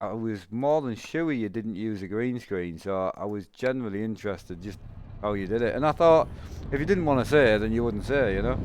I was more than sure you didn't use a green screen, so I was genuinely interested just how you did it. And I thought, if you didn't want to say it, then you wouldn't say it, you know?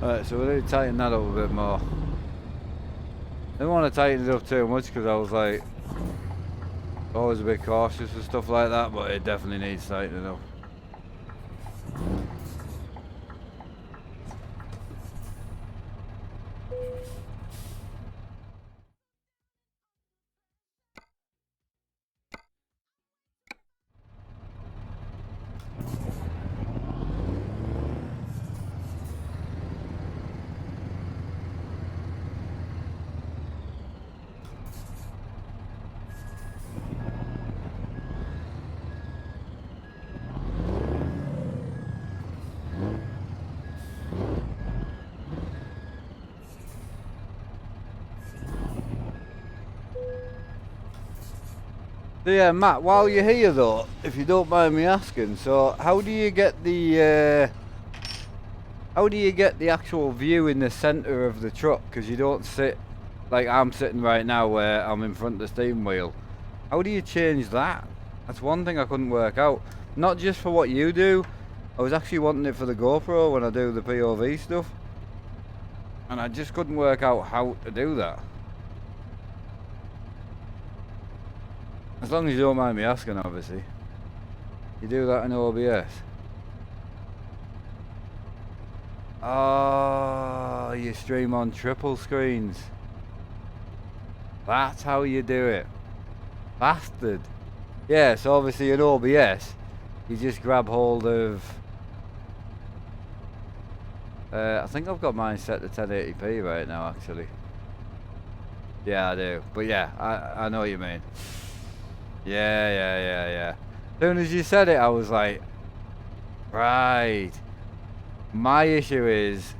Alright, so we need to tighten that up a bit more. I didn't want to tighten it up too much because I was like, always a bit cautious with stuff like that, but it definitely needs tightening up. So yeah, Matt, while you're here though, if you don't mind me asking, so how do you get the actual view in the centre of the truck? Because you don't sit like I'm sitting right now where I'm in front of the steering wheel. How do you change that? That's one thing I couldn't work out. Not just for what you do, I was actually wanting it for the GoPro when I do the POV stuff. And I just couldn't work out how to do that. As long as you don't mind me asking, obviously. You do that in OBS. Oh, you stream on triple screens. That's how you do it. Bastard. Yeah, so obviously in OBS, you just grab hold of... I think I've got mine set to 1080p right now, actually. Yeah, I do. But yeah, I know what you mean. Yeah. As soon as you said it, I was like, right. My issue is,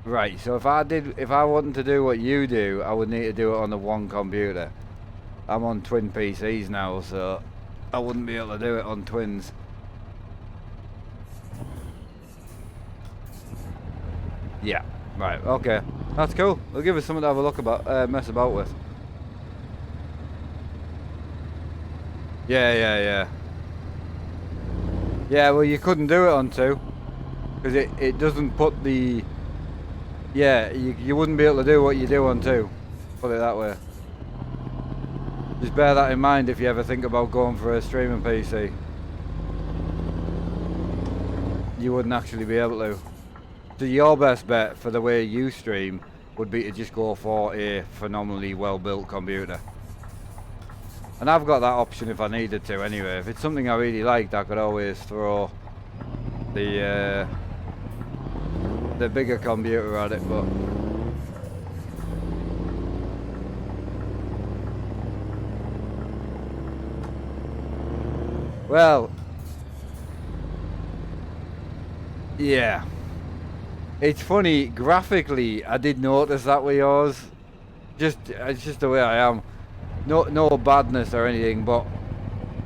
right, so if I wanted to do what you do, I would need to do it on the one computer. I'm on twin PCs now, so I wouldn't be able to do it on twins. Yeah, right, okay. That's cool. It'll give us something to have a look about, mess about with. Yeah. Yeah, well, you couldn't do it on two. Because it doesn't put the... Yeah, you wouldn't be able to do what you do on two. Put it that way. Just bear that in mind if you ever think about going for a streaming PC. You wouldn't actually be able to. So your best bet for the way you stream would be to just go for a phenomenally well-built computer. And I've got that option if I needed to anyway. If it's something I really liked, I could always throw the bigger computer at it, but... Well... Yeah. It's funny, graphically, I did notice that with yours. It's just the way I am. No badness or anything, but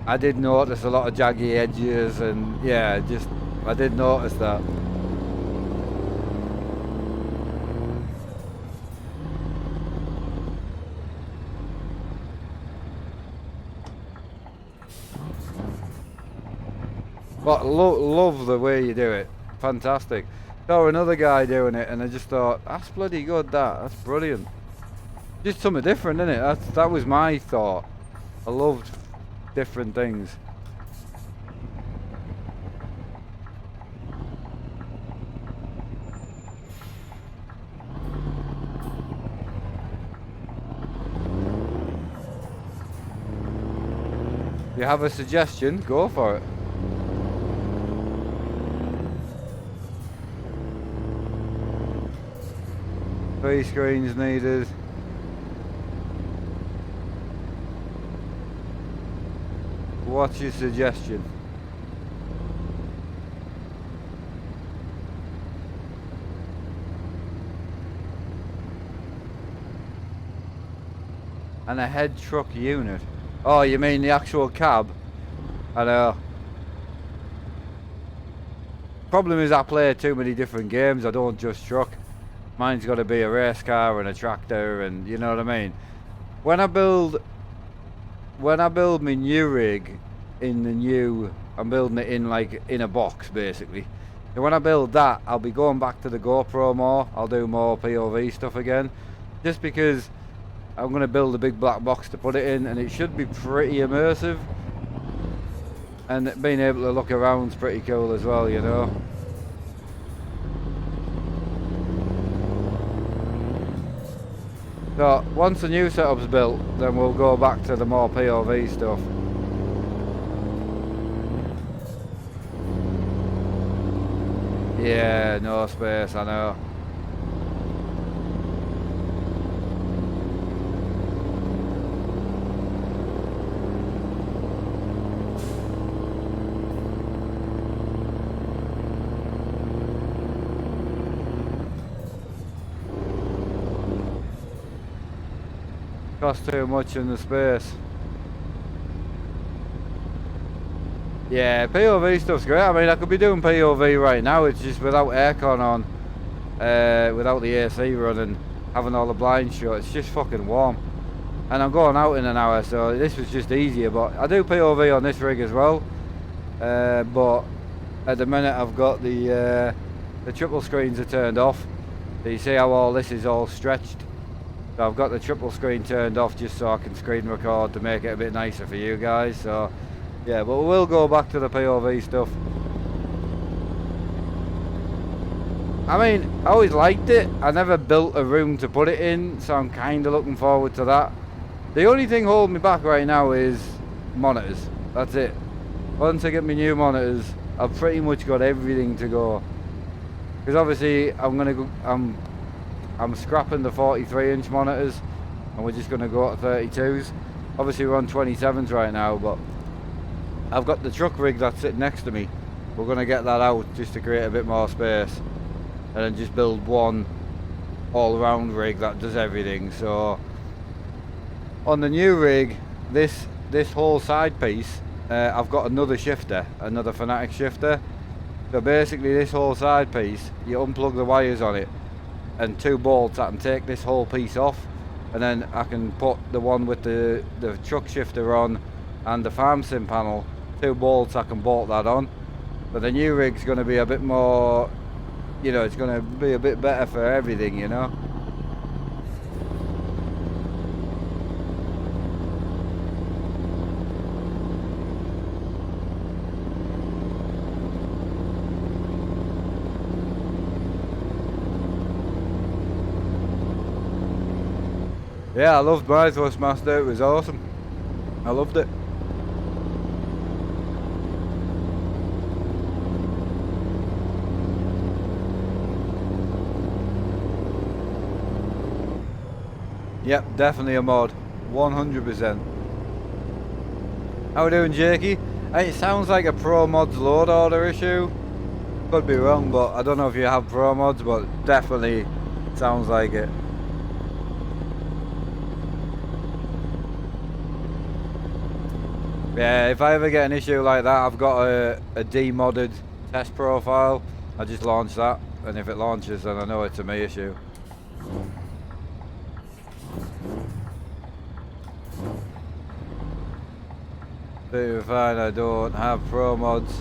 I did notice a lot of jaggy edges and yeah, I did notice that. But love the way you do it. Fantastic. Saw another guy doing it and I just thought, that's bloody good, that's brilliant. Just something different, isn't it? That was my thought. I loved different things. You have a suggestion? Go for it. Three screens needed. What's your suggestion? And a head truck unit. Oh, you mean the actual cab? I know. Problem is I play too many different games. I don't just truck. Mine's got to be a race car and a tractor, and you know what I mean. When I build my new rig in the new, I'm building it in like in a box basically. So when I build that, I'll be going back to the GoPro more. I'll do more POV stuff again, just because I'm going to build a big black box to put it in, and it should be pretty immersive. And being able to look around's pretty cool as well, you know. So once the new setup's built, then we'll go back to the more POV stuff. Yeah, no space, I know. Costs too much in the space. Yeah, POV stuff's great. I mean, I could be doing POV right now. It's just without aircon on, without the AC running, having all the blinds shut. It's just fucking warm. And I'm going out in an hour, so this was just easier. But I do POV on this rig as well. But at the minute, I've got the triple screens are turned off. So you see how all this is all stretched. So I've got the triple screen turned off just so I can screen record to make it a bit nicer for you guys. So yeah, but we'll go back to the POV stuff. I mean, I always liked it. I never built a room to put it in, so I'm kind of looking forward to that. The only thing holding me back right now is monitors. That's it. Once I get my new monitors, I've pretty much got everything to go. Because obviously I'm scrapping the 43-inch monitors, and we're just going to go to 32s. Obviously we're on 27s right now, but I've got the truck rig that's sitting next to me. We're going to get that out just to create a bit more space, and then just build one all-round rig that does everything. So on the new rig, this whole side piece, I've got another shifter, another Fanatic shifter. So basically this whole side piece, you unplug the wires on it, and two bolts, I can take this whole piece off, and then I can put the one with the truck shifter on and the farm sim panel. Two bolts, I can bolt that on. But the new rig's going to be a bit more, you know, it's going to be a bit better for everything, you know. Yeah, I loved my Thrustmaster, it was awesome. I loved it. Yep, definitely a mod. 100%. How we doing, Jakey? Hey, it sounds like a Pro Mods load order issue. Could be wrong, but I don't know if you have Pro Mods, but definitely sounds like it. Yeah, if I ever get an issue like that, I've got a demodded test profile. I just launch that, and if it launches, then I know it's a me issue. Pretty fine, I don't have Pro Mods.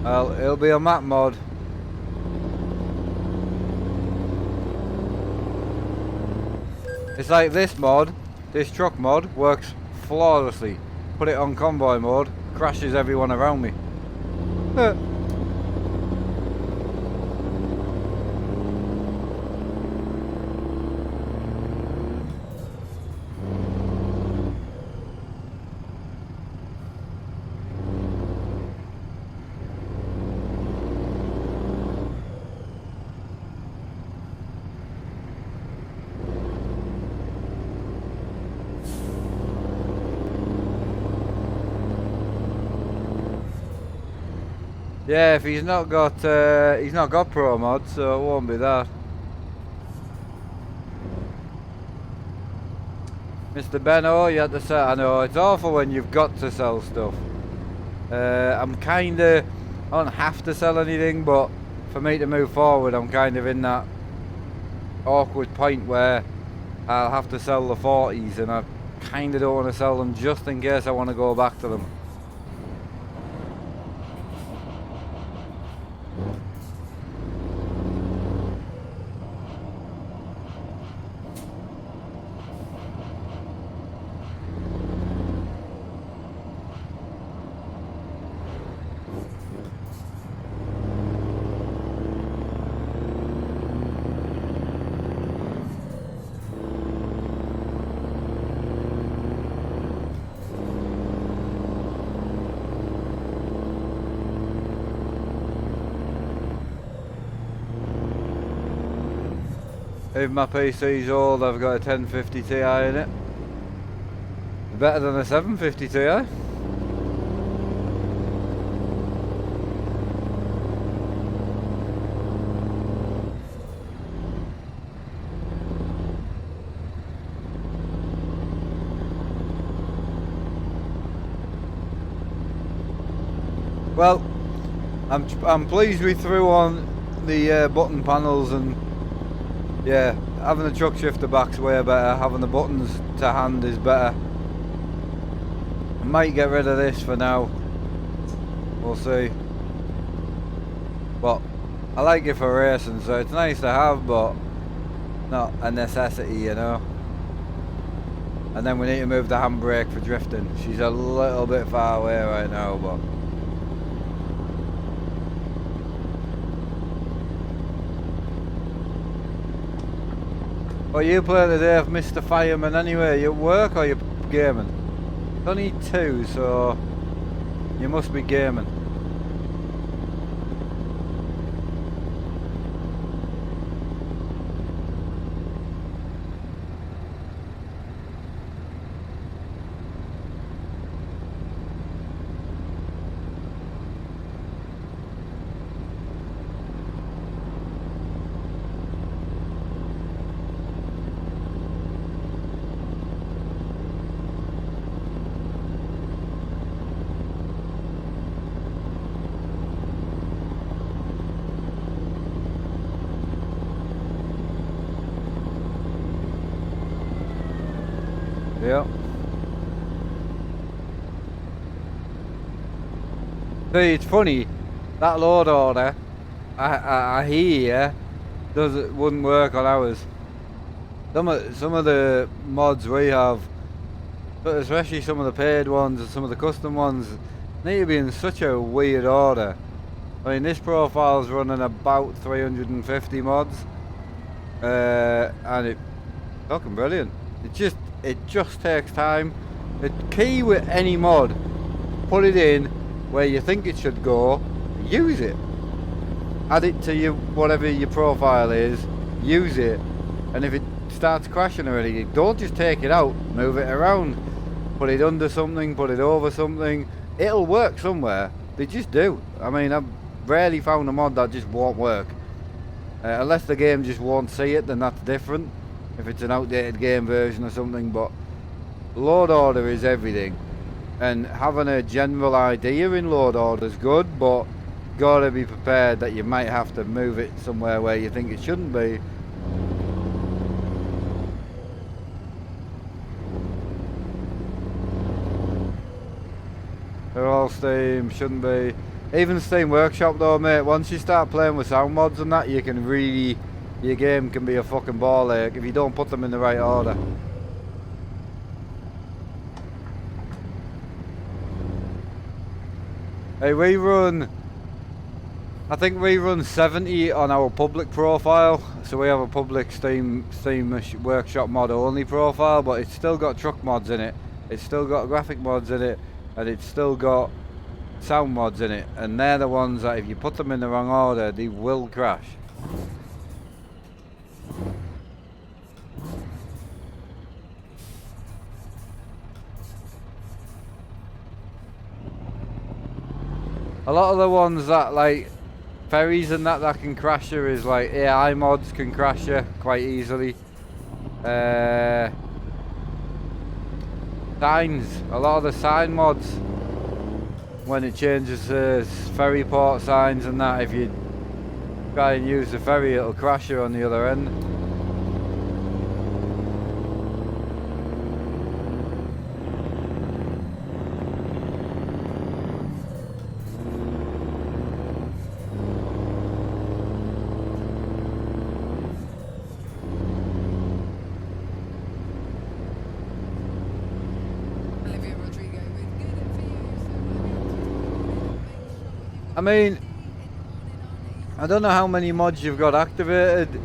Well, it'll be a map mod. It's like this mod, this truck mod, works flawlessly. Put it on convoy mode, crashes everyone around me. Yeah, if he's not got pro mod, so it won't be that. Mr. Benno, you had to sell. I know it's awful when you've got to sell stuff. I'm kinda, I don't have to sell anything, but for me to move forward, I'm kind of in that awkward point where I'll have to sell the 40s, and I kinda don't want to sell them just in case I want to go back to them. If my PC's old, I've got a 1050 Ti in it. Better than a 750 Ti. Well, I'm pleased we threw on the button panels, and yeah, having the truck shifter back's way better. Having the buttons to hand is better. I might get rid of this for now. We'll see. But I like it for racing, so it's nice to have, but not a necessity, you know. And then we need to move the handbrake for drifting. She's a little bit far away right now, but what are you playing today, Mr. Fireman, anyway? You at work or you gaming? It's only 2, so you must be gaming. Yep. See, it's funny, that load order, I hear, wouldn't work on ours. Some of the mods we have, but especially some of the paid ones and some of the custom ones, need to be in such a weird order. I mean, this profile's running about 350 mods, and it's fucking brilliant. It just takes time. The key with any mod, put it in where you think it should go, use it. Add it to whatever your profile is, use it, and if it starts crashing or anything, don't just take it out, move it around. Put it under something, put it over something. It'll work somewhere. They just do. I mean, I've rarely found a mod that just won't work. Unless the game just won't see it, then that's different. If it's an outdated game version or something, but load order is everything. And having a general idea in load order is good, but gotta be prepared that you might have to move it somewhere where you think it shouldn't be. They're all Steam, shouldn't be. Even Steam Workshop though, mate, once you start playing with sound mods and that, you can really, your game can be a fucking ball ache if you don't put them in the right order. Hey, I think we run 70 on our public profile, so we have a public Steam Workshop mod only profile, but it's still got truck mods in it, it's still got graphic mods in it, and it's still got sound mods in it, and they're the ones that if you put them in the wrong order, they will crash. A lot of the ones that like ferries and that can crash you is like AI mods can crash you quite easily. Signs, a lot of the sign mods, when it changes ferry port signs and that, if you try and use the ferry, it'll crash you on the other end. I mean, I don't know how many mods you've got activated.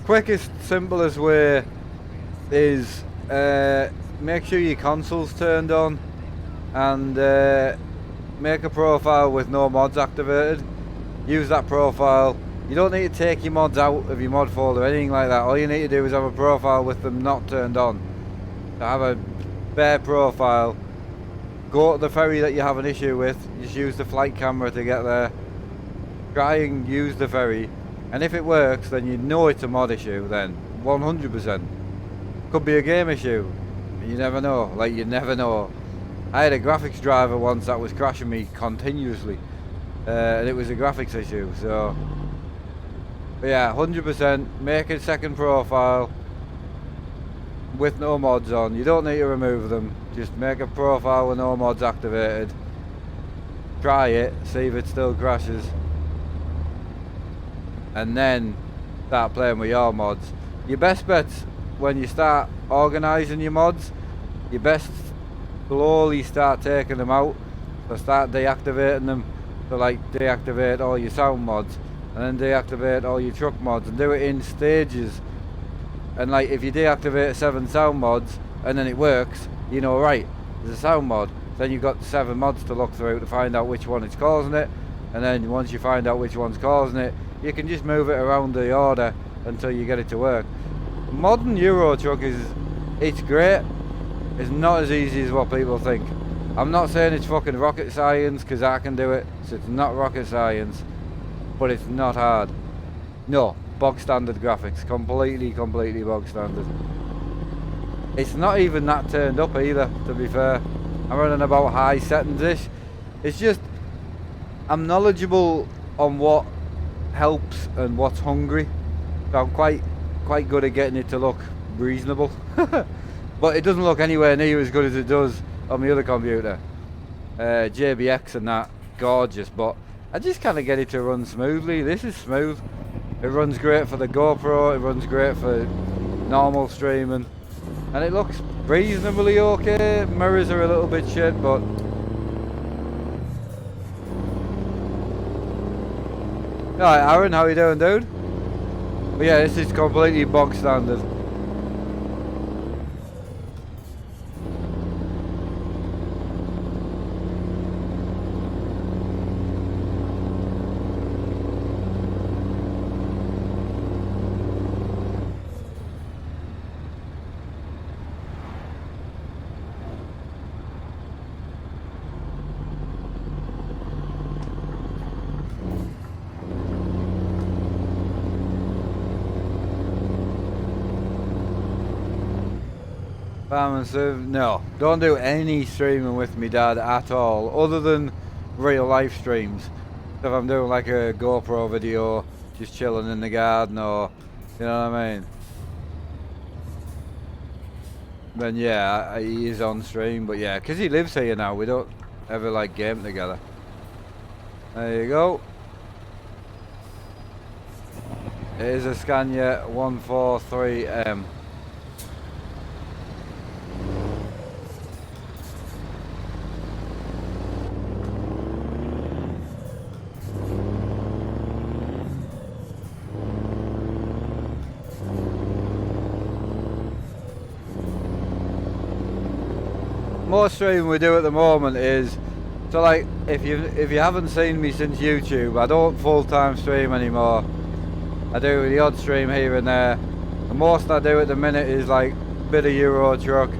Quickest, simplest way is make sure your console's turned on and make a profile with no mods activated. Use that profile. You don't need to take your mods out of your mod folder or anything like that. All you need to do is have a profile with them not turned on. To have a bare profile. Go to the ferry that you have an issue with, just use the flight camera to get there. Try and use the ferry, and if it works, then you know it's a mod issue then, 100%. Could be a game issue, you never know, like you never know. I had a graphics driver once that was crashing me continuously, and it was a graphics issue, so. But yeah, 100%, make a second profile with no mods on. You don't need to remove them, just make a profile with no mods activated. Try it, see if it still crashes, and then start playing with your mods. Your best bets when you start organising your mods, you best slowly start taking them out. So start deactivating them, so like deactivate all your sound mods and then deactivate all your truck mods, and do it in stages. And like if you deactivate 7 sound mods and then it works, you know, right, there's a sound mod. Then you've got 7 mods to look through to find out which one is causing it. And then once you find out which one's causing it, you can just move it around the order until you get it to work. Modern Euro truck it's great. It's not as easy as what people think. I'm not saying it's fucking rocket science, because I can do it. So it's not rocket science, but it's not hard. No. Bog standard graphics, completely bog standard. It's not even that turned up either, to be fair. I'm running about high settings-ish. It's just, I'm knowledgeable on what helps and what's hungry. So I'm quite good at getting it to look reasonable. But it doesn't look anywhere near as good as it does on the other computer. JBX and that, gorgeous, but I just kind of get it to run smoothly. This is smooth. It runs great for the GoPro, it runs great for normal streaming, and it looks reasonably okay. Mirrors are a little bit shit, but alright, Aaron, how you doing, dude? But yeah, this is completely bog standard. No, don't do any streaming with me, Dad, at all, other than real life streams. If I'm doing like a GoPro video, just chilling in the garden, or, you know what I mean? Then yeah, he is on stream, but yeah, because he lives here now, we don't ever like game together. There you go. It is a Scania 143M. Most streaming we do at the moment is, so like if you haven't seen me since YouTube, I don't full-time stream anymore. I do the odd stream here and there. The most I do at the minute is like bit of Euro Truck,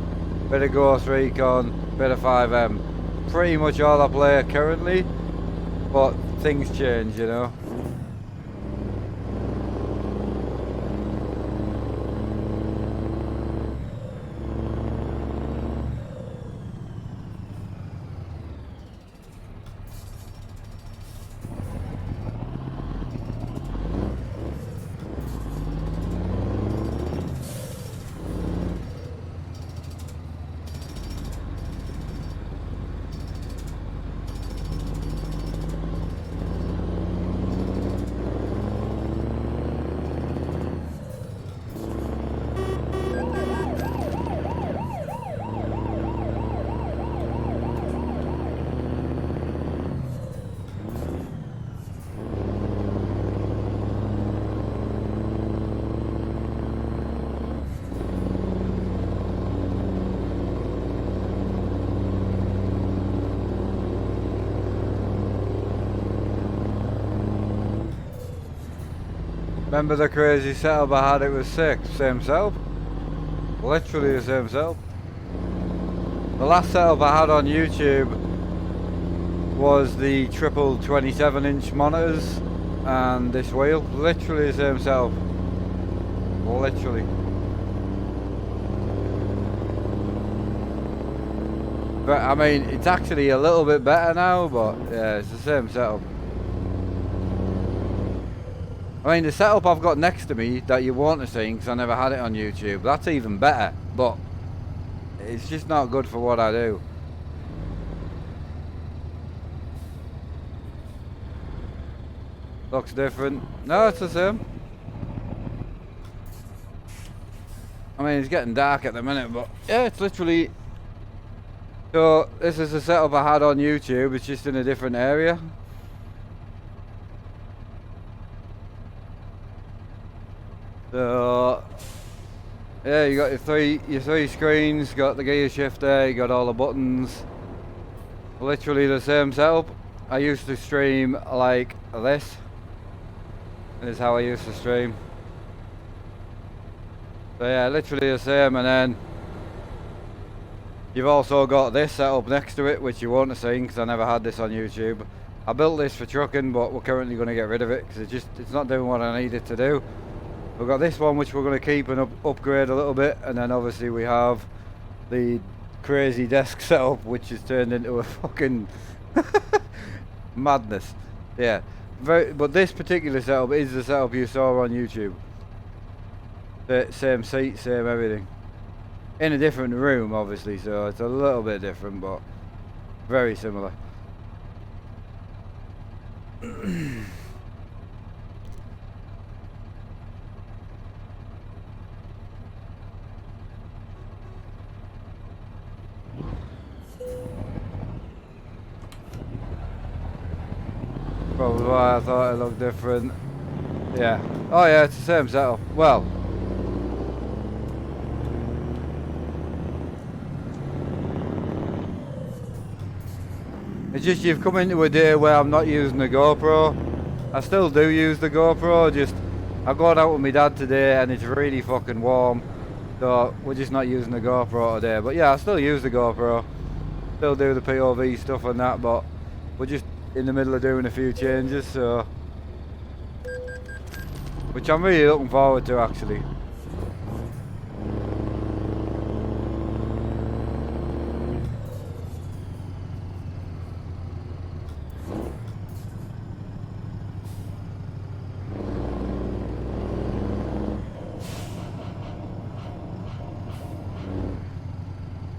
bit of Ghost Recon, bit of 5M. Pretty much all I play currently. But things change, you know. Remember the crazy setup I had? It was sick. Same setup. Literally the same setup. The last setup I had on YouTube was the triple 27-inch monitors and this wheel. Literally the same setup. Literally. But I mean, it's actually a little bit better now, but yeah, it's the same setup. I mean, the setup I've got next to me that you won't have seen because I never had it on YouTube, that's even better, but it's just not good for what I do. Looks different. No, it's the same. I mean, it's getting dark at the minute, but yeah, it's literally... So, this is the setup I had on YouTube, it's just in a different area. So, yeah, you got your three screens, got the gear shifter, you got all the buttons. Literally the same setup. I used to stream like this. This is how I used to stream. So yeah, literally the same, and then you've also got this setup next to it, which you won't have seen because I never had this on YouTube. I built this for trucking, but we're currently going to get rid of it because it's not doing what I need it to do. We've got this one which we're going to keep and upgrade a little bit, and then obviously we have the crazy desk setup which is turned into a fucking madness. Yeah, but this particular setup is the setup you saw on YouTube. The same seat, same everything. In a different room obviously, so it's a little bit different but very similar. Probably why I thought it looked different. Yeah. Oh yeah, it's the same setup. Well, it's just you've come into a day where I'm not using the GoPro. I still do use the GoPro, just I've gone out with my dad today and it's really fucking warm. So we're just not using the GoPro today. But yeah, I still use the GoPro. Still do the POV stuff and that, but we're just in the middle of doing a few changes, so which I'm really looking forward to actually.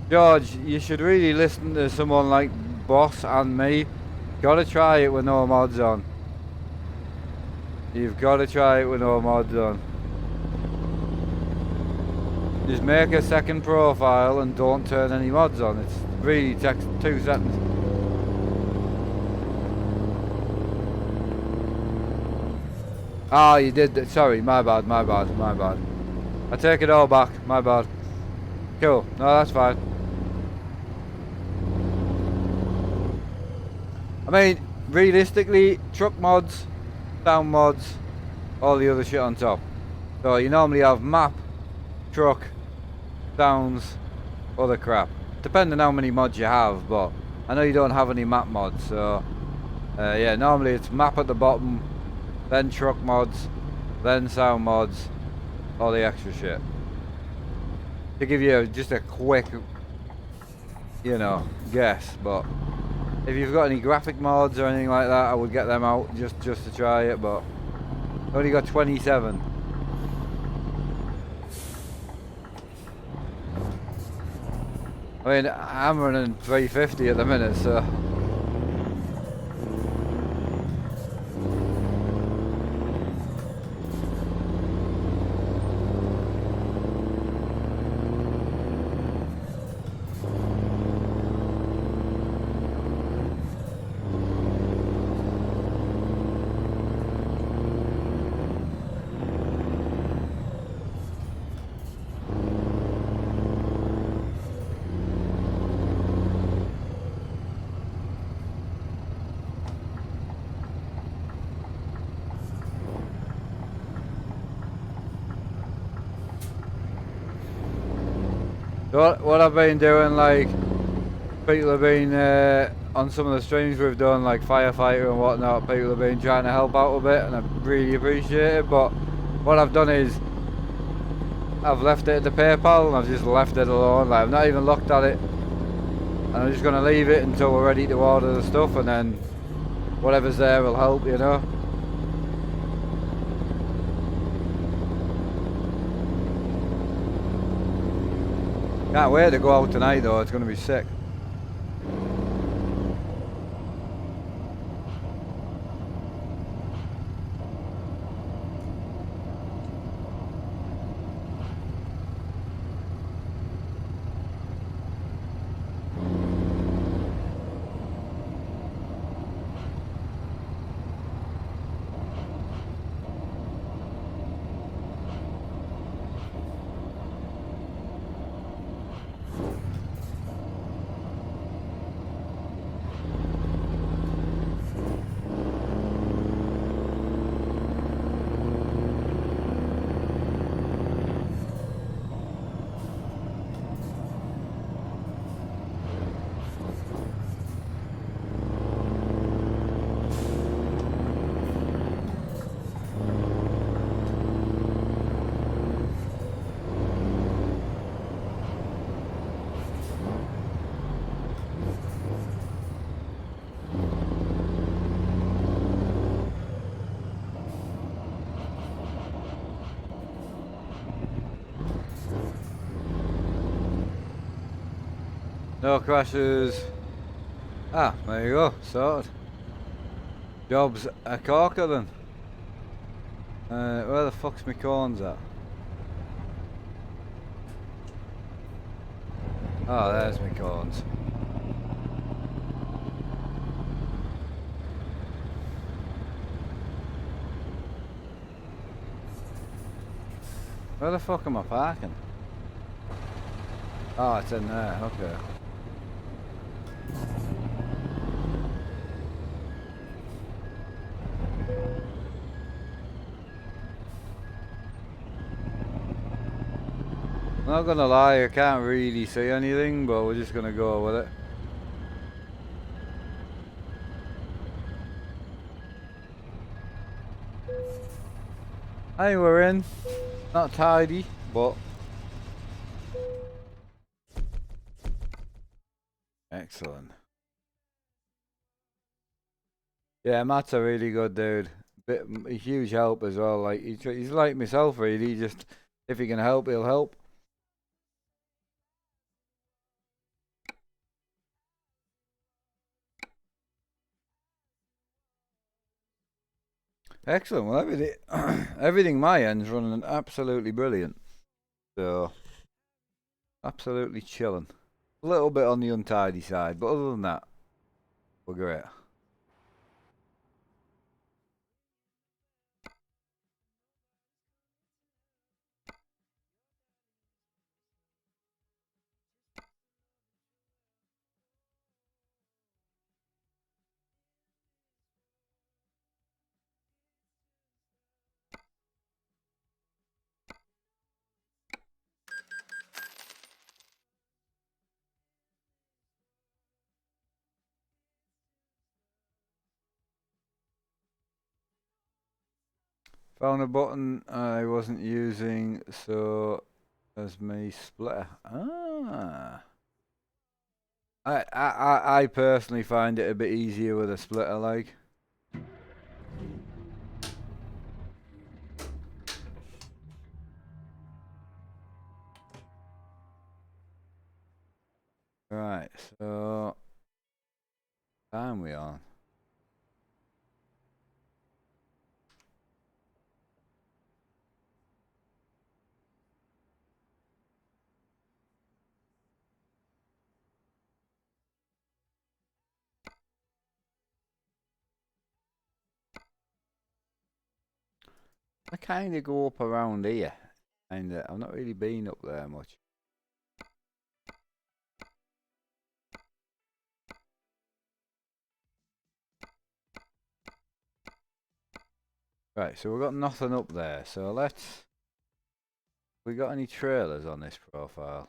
George, you should really listen to someone like Boss and me. Gotta try it with no mods on. You've gotta try it with no mods on. Just make a second profile and don't turn any mods on. It's really takes 2 seconds. Ah, you did that. Sorry, my bad. I take it all back, my bad. Cool, no, that's fine. I mean, realistically, truck mods, sound mods, all the other shit on top. So you normally have map, truck, sounds, other crap. Depending on how many mods you have, but I know you don't have any map mods, so Yeah, normally it's map at the bottom, then truck mods, then sound mods, all the extra shit. To give you just a quick, you know, guess, but if you've got any graphic mods or anything like that, I would get them out just to try it, but I only got 27. I mean, I'm running 350 at the minute, so... What I've been doing, like, people have been, on some of the streams we've done, like firefighter and whatnot, people have been trying to help out a bit, and I really appreciate it, but what I've done is, I've left it at the PayPal, and I've just left it alone, like, I've not even looked at it, and I'm just going to leave it until we're ready to order the stuff, and then whatever's there will help, you know? Can't wait to go out tonight though, it's going to be sick. No crashes. Ah, there you go, sorted. Job's a corker then. Where the fuck's my corns at? Oh, there's my corns. Where the fuck am I parking? Oh, it's in there, okay. I'm not gonna lie, I can't really see anything, but we're just gonna go with it. Hey, we're in. Not tidy, but... Excellent. Yeah, Matt's a really good dude. A huge help as well. Like he's like myself, really. Just if he can help, he'll help. Excellent. Well, everything, everything my end's running absolutely brilliant. So, absolutely chilling. A little bit on the untidy side, but other than that, we're great. Found a button I wasn't using, so as my splitter. Ah. I personally find it a bit easier with a splitter, like. Right, so time we on. I kind of go up around here, and I've not really been up there much. Right, so we've got nothing up there. So let's. We got any trailers on this profile?